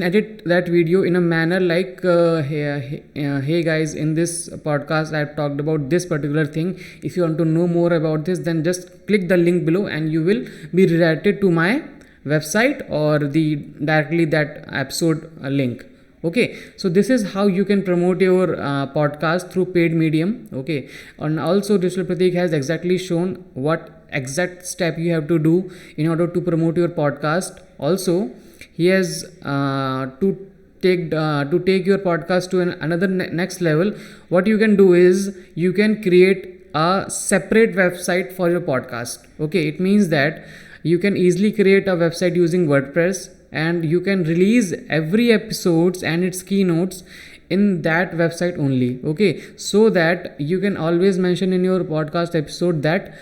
edit that video in a manner like hey guys, in this podcast I've talked about this particular thing. If you want to know more about this, then just click the link below and you will be redirected to my website or the directly that episode link. Okay, so this is how you can promote your podcast through paid medium. Okay, and also Digital Pratik has exactly shown what exact step you have to do in order to promote your podcast. Also, he has to take your podcast to another next level. What you can do is you can create a separate website for your podcast. Okay, it means that you can easily create a website using WordPress, and you can release every episodes and its keynotes in that website only. Okay, so that you can always mention in your podcast episode that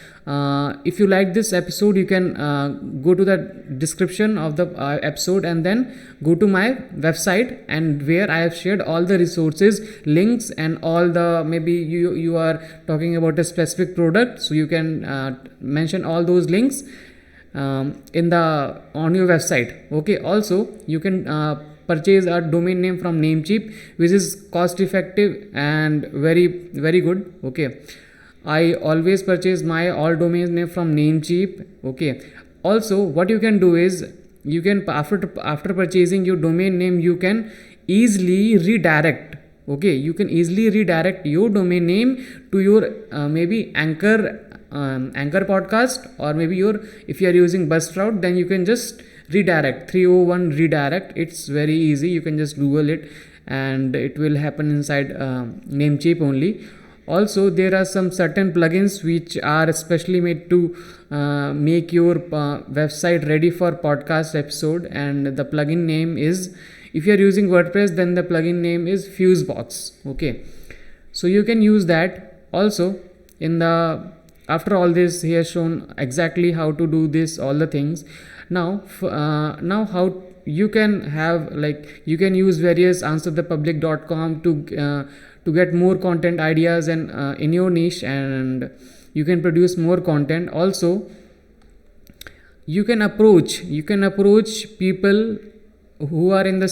if you like this episode, you can go to the description of the episode and then go to my website, and where I have shared all the resources, links, and all the, maybe you are talking about a specific product, so you can mention all those links on your website. Okay, also you can purchase a domain name from Namecheap, which is cost effective and very very good. Okay, I always purchase my all domain name from Namecheap. Okay, also what you can do is you can after purchasing your domain name, you can easily redirect. Okay, you can easily redirect your domain name to your maybe Anchor podcast, or maybe if you are using Buzzsprout, then you can just redirect 301 redirect. It's very easy, you can just Google it and it will happen inside Namecheap only. Also there are some certain plugins which are especially made to make your website ready for podcast episode, and the plugin name is, if you are using WordPress, then the plugin name is Fusebox. Okay, so you can use that. Also in the, after all this, he has shown exactly how to do this, all the things. Now now how you can have, like, you can use various answerthepublic.com to get more content ideas and in your niche, and you can produce more content. Also you can approach people who are in the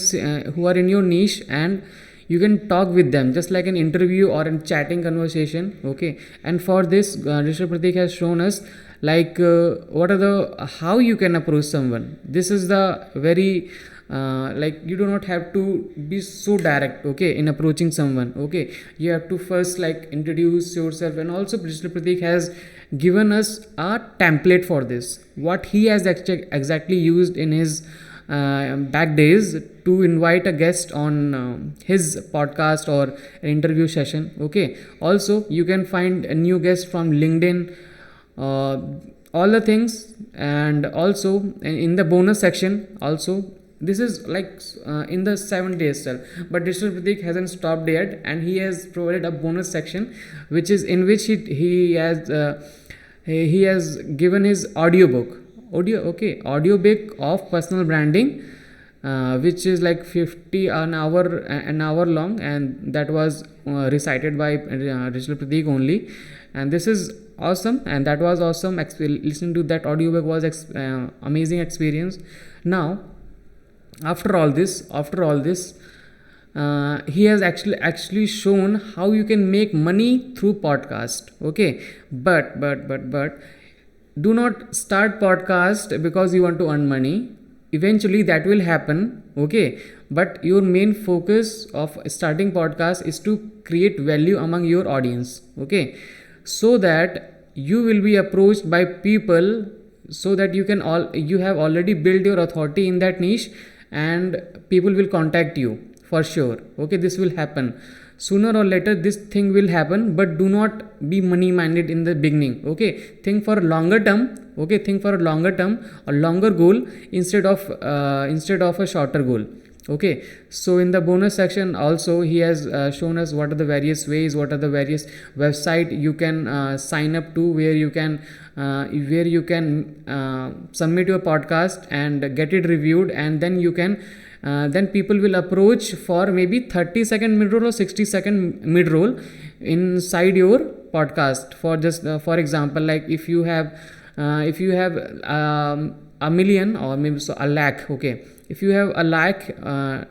who are in your niche, and you can talk with them just like an interview or a chatting conversation. Okay, and for this Digital Pratik has shown us like what are the, how you can approach someone. This is the very like, you do not have to be so direct, okay, in approaching someone. Okay, you have to first like introduce yourself. And also Digital Pratik has given us a template for this, what he has exactly used in his back days to invite a guest on his podcast or an interview session. Okay, also you can find a new guest from LinkedIn, all the things. And also in the bonus section also, this is like in the 7 days itself, but Digital Pratik hasn't stopped yet, and he has provided a bonus section which is in which he has given his audiobook of personal branding, which is like 50 an hour long, and that was recited by Digital Pratik only. And this is awesome, and that was awesome. Listening to that audiobook was amazing experience. Now after all this he has actually shown how you can make money through podcast. Okay, but do not start podcast because you want to earn money. Eventually that will happen. Okay, but your main focus of starting podcast is to create value among your audience. Okay, so that you will be approached by people, so that you have already built your authority in that niche, and people will contact you for sure. Okay, this will happen sooner or later. This thing will happen, but do not be money minded in the beginning. Okay, think for a longer term. Okay, think for a longer term, a longer goal instead of a shorter goal. Okay, so in the bonus section also he has shown us what are the various ways, what are the various website you can sign up to, where you can submit your podcast and get it reviewed, and then you can then people will approach for maybe 30-second mid-roll or 60-second mid-roll inside your podcast. For just for example, like if you have a million or maybe so a lakh. Okay, if you have a lakh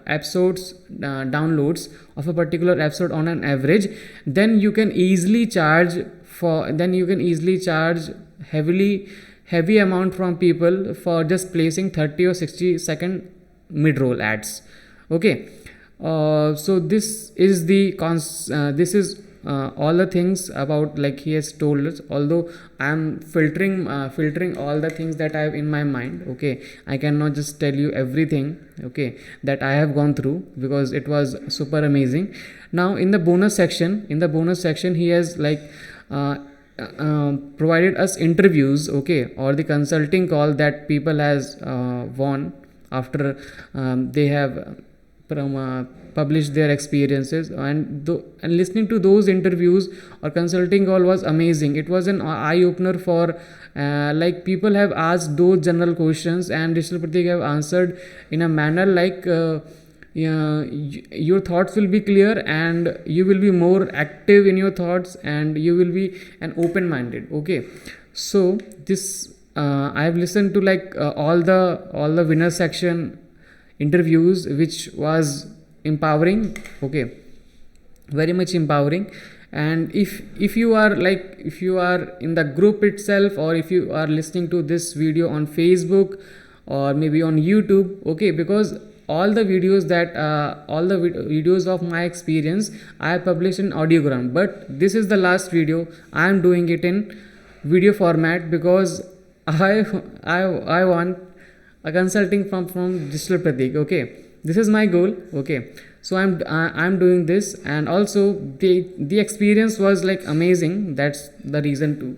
episodes downloads of a particular episode on an average, then you can easily charge heavy amount from people for just placing 30 or 60-second mid-roll ads. Okay, so this is all the things about, like, he has told us. Although I am filtering all the things that I have in my mind. Okay, I cannot just tell you everything, okay, that I have gone through, because it was super amazing. Now in the bonus section he has like provided us interviews, okay, or the consulting call that people has won after they have published their experiences, and listening to those interviews or consulting call was amazing. It was an eye opener for like, people have asked those general questions, and Digital Pratik have answered in a manner like your thoughts will be clear, and you will be more active in your thoughts, and you will be an open minded. Okay, so this I have listened to like all the winner section interviews, which was empowering. Okay, very much empowering. And if you are in the group itself, or if you are listening to this video on Facebook or maybe on YouTube, okay, because all the videos videos of my experience I have published in audiogram, but this is the last video I am doing it in video format, because I want a consulting from Digital Pratik. Okay, this is my goal. Okay, So I'm doing this, and also the experience was like amazing. That's the reason too.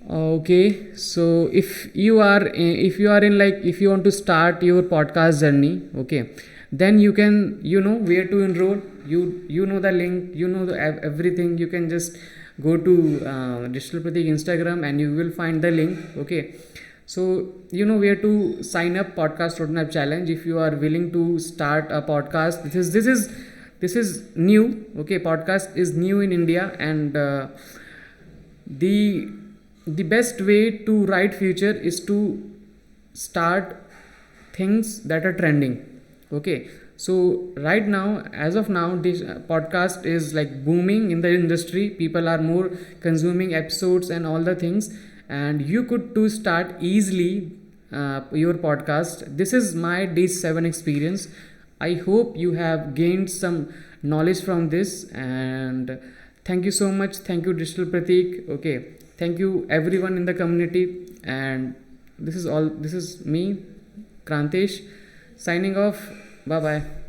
Okay, so if you are in, like, if you want to start your podcast journey, okay, then you can, you know where to enroll. You know the link, you know everything. You can just go to Digital Pratik Instagram and you will find the link. Okay, so you know where to sign up podcast roadmap challenge if you are willing to start a podcast. This is new. Okay, podcast is new in India, and the the best way to write future is to start things that are trending. Okay, so right now, as of now, this podcast is like booming in the industry. People are more consuming episodes and all the things, and you could to start easily your podcast. This is my D7 experience. I hope you have gained some knowledge from this, and thank you so much. Thank you, Digital Pratik. Okay, thank you everyone in the community, and this is me, Krantesh, signing off. Bye bye.